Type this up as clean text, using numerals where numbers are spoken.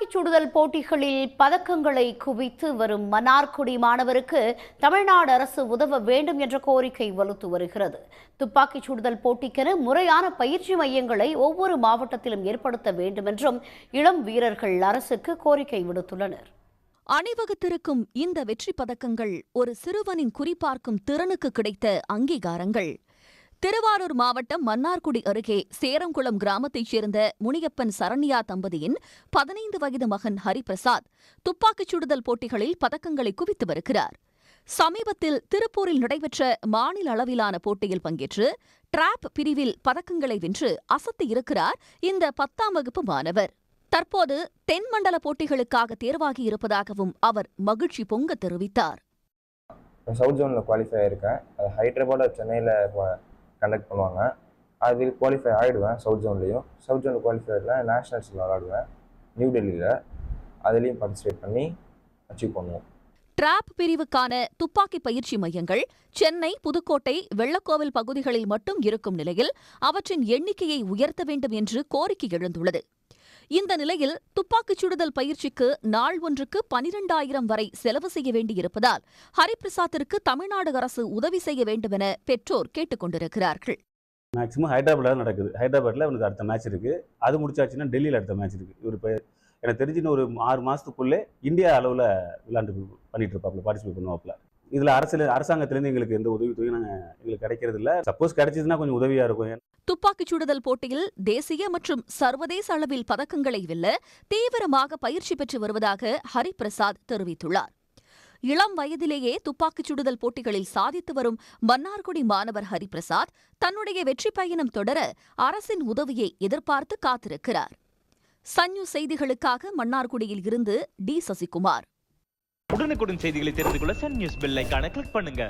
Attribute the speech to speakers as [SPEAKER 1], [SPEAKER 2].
[SPEAKER 1] துப்பாக்கிச் சுடுதல் போட்டிகளில் பதக்கங்களை குவித்து வரும் மன்னார்குடி மாணவருக்கு தமிழ்நாடு அரசு உதவ வேண்டும் என்ற கோரிக்கை வலுத்து வருகிறது. துப்பாக்கிச் சுடுதல் போட்டிக்கென முறையான பயிற்சி மையங்களை ஒவ்வொரு மாவட்டத்திலும் ஏற்படுத்த வேண்டும் என்றும் இளம் வீரர்கள் அரசுக்கு கோரிக்கை விடுத்துள்ளனர்.
[SPEAKER 2] அணிவகுத்திருக்கும் இந்த வெற்றி பதக்கங்கள் ஒரு சிறுவனின் குறிபார்க்கும் திறனுக்கு கிடைத்த அங்கீகாரங்கள். திருவாரூர் மாவட்டம் மன்னார்குடி அருகே சேரங்குளம் கிராமத்தைச் சேர்ந்த முனியப்பன் சரண்யா தம்பதியின் 15 வயது மகன் ஹரிபிரசாத் துப்பாக்கிச் சுடுதல் போட்டிகளில் பதக்கங்களை குவித்து வருகிறார். சமீபத்தில் திருப்பூரில் நடைபெற்ற மாநில அளவிலான போட்டியில் பங்கேற்று டிராப் பிரிவில் பதக்கங்களை வென்று அசத்தியிருக்கிறார் இந்த 10ஆம் வகுப்பு மாணவர். தற்போது தென்மண்டல போட்டிகளுக்காக தேர்வாகி இருப்பதாகவும் அவர் மகிழ்ச்சி பொங்க தெரிவித்தார்.
[SPEAKER 3] சவுத் ஜோனில் குவாலிஃபை ஆயிருக்கேன். அது ஹைதராபாத் சென்னையில் கண்டக்ட் பண்ணுவாங்க. அதில் குவாலிஃபை ஆகிடுவேன். சவுத் ஜோன்லேயும் சவுத் ஜோனில் குவாலிஃபை ஆகிடுவேன். நேஷ்னல்ஸில் விளாடுவேன் நியூ டெல்லியில். அதுலேயும் பார்ட்டிசிபேட் பண்ணி அச்சீவ் பண்ணுவோம்.
[SPEAKER 2] டிராப் பிரிவுக்கான துப்பாக்கி பயிற்சி மையங்கள் சென்னை, புதுக்கோட்டை, வெள்ளக்கோவில் பகுதிகளில் மட்டும் இருக்கும் நிலையில் அவற்றின் எண்ணிக்கையை உயர்த்த வேண்டும் என்று கோரிக்கை எழுந்துள்ளது. இந்த நிலையில் துப்பாக்கிச் சுடுதல் பயிற்சிக்கு நாள் ஒன்றுக்கு 12,000 வரை செலவு செய்ய வேண்டியிருப்பதால் ஹரிபிரசாத்திற்கு தமிழ்நாடு அரசு உதவி செய்ய வேண்டும் என பெற்றோர் கேட்டுக் கொண்டிருக்கிறார்கள்.
[SPEAKER 4] மேக்ஸிமம் ஹைதராபாத்ல நடக்குது. ஹைதராபாத்ல அவனுக்கு அடுத்த மேட்ச் இருக்கு. அது முடிச்சாச்சுன்னா டெல்லியில் அடுத்த மேட்ச் இருக்கு. இவர் இப்போ எனக்கு தெரிஞ்சுன்னு ஒரு 6 மாசத்துக்குள்ளே இந்தியா அளவில் விளையாண்டு பண்ணிட்டு இருப்பாப்ல, பார்ட்டிசிபேட் பண்ணுவாப்ல. இதில் அரசாங்கத்திலேருந்து எங்களுக்கு எந்த உதவி எங்களுக்கு கிடைக்கிறது இல்லை. சப்போஸ் கிடைச்சதுன்னா கொஞ்சம் உதவியா இருக்கும்.
[SPEAKER 2] துப்பாக்கிச் சுடுதல் போட்டியில் தேசிய மற்றும் சர்வதேச அளவில் பதக்கங்களை வெல்ல தீவிரமாக பயிற்சி பெற்று வருவதாக ஹரிபிரசாத் தெரிவித்துள்ளார். இளம் வயதிலேயே துப்பாக்கிச் சுடுதல் போட்டிகளில் சாதித்து வரும் மன்னார்குடி மாணவர் ஹரிபிரசாத் தன்னுடைய வெற்றி பயணம் தொடர அரசின் உதவியை எதிர்பார்த்து காத்திருக்கிறார். சன் நியூஸ் செய்திகளுக்காக மன்னார்குடியில் இருந்து டி. சசிகுமார்.
[SPEAKER 5] உடனுக்குடன் செய்திகளை தெரிந்து கொள்ள சன் நியூஸ் பெல் ஐகானை கிளிக் பண்ணுங்க.